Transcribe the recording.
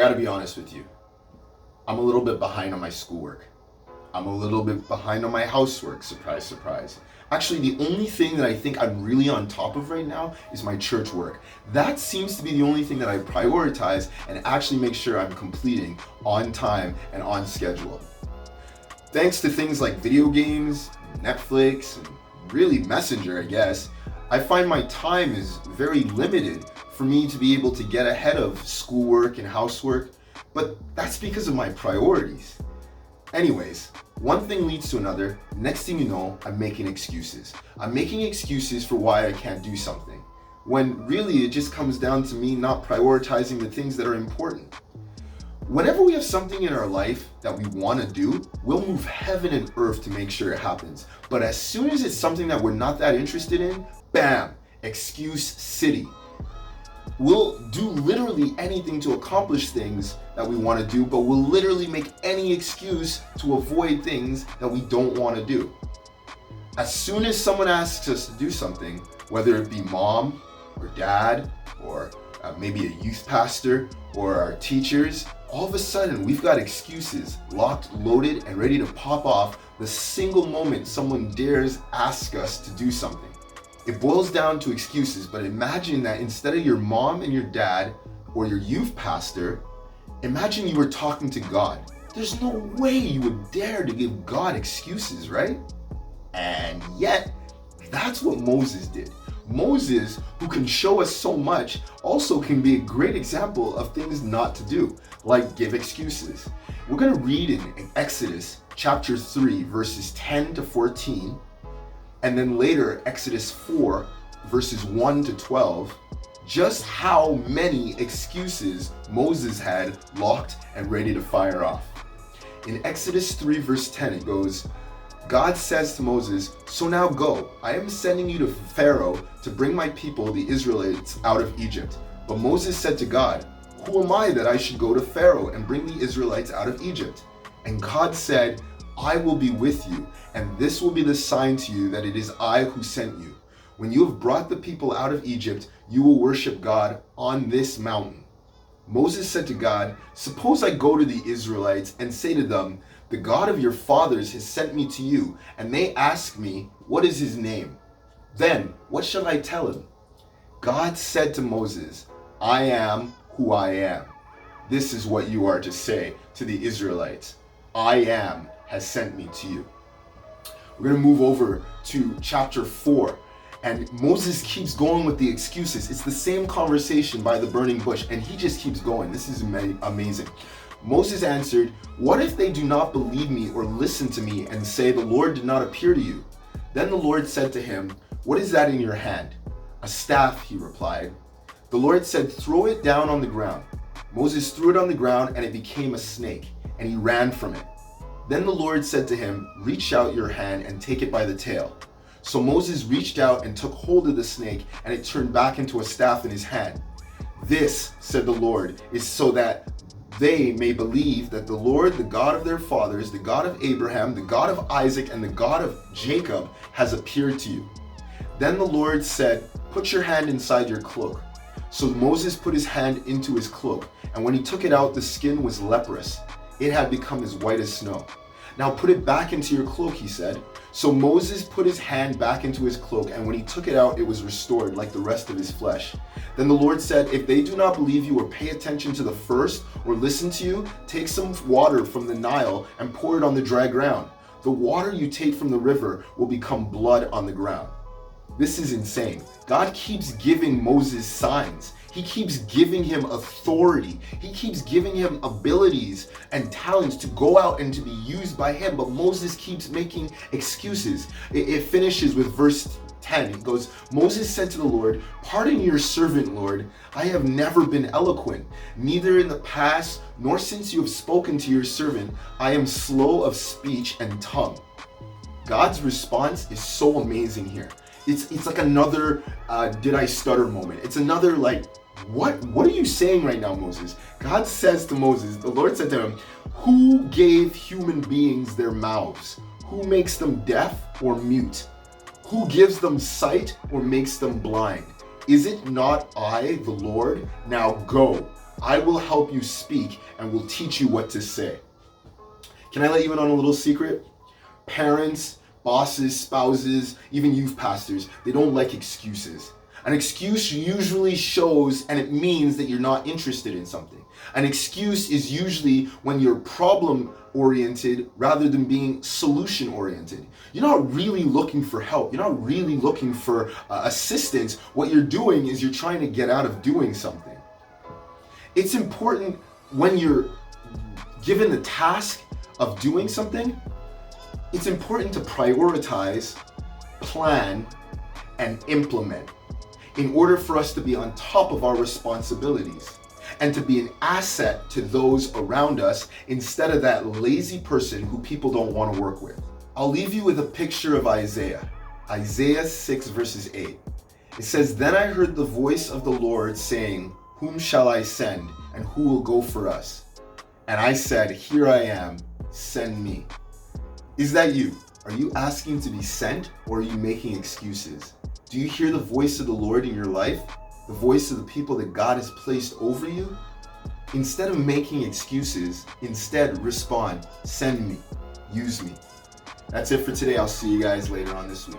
gotta be honest with you. I'm a little bit behind on my schoolwork. I'm a little bit behind on my housework, surprise, surprise. Actually, the only thing that I think I'm really on top of right now is my church work. That seems to be the only thing that I prioritize and actually make sure I'm completing on time and on schedule. Thanks to things like video games, Netflix, and really Messenger, I guess, I find my time is very limited for me to be able to get ahead of schoolwork and housework, but that's because of my priorities. Anyways, one thing leads to another. Next thing you know, I'm making excuses. I'm making excuses for why I can't do something, when really it just comes down to me not prioritizing the things that are important. Whenever we have something in our life that we want to do, we'll move heaven and earth to make sure it happens. But as soon as it's something that we're not that interested in, bam, excuse city. We'll do literally anything to accomplish things that we want to do, but we'll literally make any excuse to avoid things that we don't want to do. As soon as someone asks us to do something, whether it be mom or dad or maybe a youth pastor or our teachers, all of a sudden we've got excuses locked, loaded, and ready to pop off the single moment someone dares ask us to do something. It boils down to excuses, but imagine that instead of your mom and your dad or your youth pastor, imagine you were talking to God. There's no way you would dare to give God excuses, right? And yet, that's what Moses did. Moses, who can show us so much, also can be a great example of things not to do, like give excuses. We're going to read in Exodus chapter 3, verses 10 to 14, and then later Exodus 4, verses 1 to 12, just how many excuses Moses had locked and ready to fire off. In Exodus 3, verse 10, it goes, God says to Moses, "So now go, I am sending you to Pharaoh to bring my people, the Israelites, out of Egypt." But Moses said to God, "Who am I that I should go to Pharaoh and bring the Israelites out of Egypt?" And God said, "I will be with you, and this will be the sign to you that it is I who sent you. When you have brought the people out of Egypt, you will worship God on this mountain." Moses said to God, "Suppose I go to the Israelites and say to them, 'The God of your fathers has sent me to you,' and they ask me, 'What is his name?' Then what shall I tell him?" God said to Moses, "I am who I am. This is what you are to say to the Israelites. I am has sent me to you." We're going to move over to chapter 4. And Moses keeps going with the excuses. It's the same conversation by the burning bush, and he just keeps going. This is amazing. Moses answered, "What if they do not believe me or listen to me and say, 'The Lord did not appear to you'?" Then the Lord said to him, "What is that in your hand?" "A staff," he replied. The Lord said, "Throw it down on the ground." Moses threw it on the ground, and it became a snake, and he ran from it. Then the Lord said to him, "Reach out your hand and take it by the tail." So Moses reached out and took hold of the snake, and it turned back into a staff in his hand. "This," said the Lord, "is so that they may believe that the Lord, the God of their fathers, the God of Abraham, the God of Isaac, and the God of Jacob, has appeared to you." Then the Lord said, "Put your hand inside your cloak." So Moses put his hand into his cloak, and when he took it out, the skin was leprous. It had become as white as snow. "Now put it back into your cloak," he said. So Moses put his hand back into his cloak, and when he took it out, it was restored like the rest of his flesh. Then the Lord said, "If they do not believe you or pay attention to the first or listen to you, take some water from the Nile and pour it on the dry ground. The water you take from the river will become blood on the ground." This is insane. God keeps giving Moses signs. He keeps giving him authority. He keeps giving him abilities and talents to go out and to be used by him. But Moses keeps making excuses. It finishes with verse 10. It goes, "Moses said to the Lord, 'Pardon your servant, Lord. I have never been eloquent, neither in the past nor since you have spoken to your servant. I am slow of speech and tongue.'" God's response is so amazing here. It's like another did I stutter moment. It's another like, what are you saying right now, Moses? God says to Moses, the Lord said to him, "Who gave human beings their mouths? Who makes them deaf or mute? Who gives them sight or makes them blind? Is it not I, the Lord? Now go. I will help you speak and will teach you what to say. Can I let you in on a little secret? Parents, bosses, spouses, even youth pastors, they don't like excuses. An excuse usually shows and it means that you're not interested in something. An excuse is usually when you're problem oriented rather than being solution oriented. You're not really looking for help. You're not really looking for assistance. What you're doing is you're trying to get out of doing something. It's important when you're given the task of doing something, it's important to prioritize, plan, and implement in order for us to be on top of our responsibilities and to be an asset to those around us instead of that lazy person who people don't want to work with. I'll leave you with a picture of Isaiah 6 verses 8. It says, "Then I heard the voice of the Lord saying, 'Whom shall I send, and who will go for us?' And I said, 'Here I am, send me.'" Is that you? Are you asking to be sent, or are you making excuses? Do you hear the voice of the Lord in your life? The voice of the people that God has placed over you? Instead of making excuses, instead respond, "Send me, use me." That's it for today. I'll see you guys later on this week.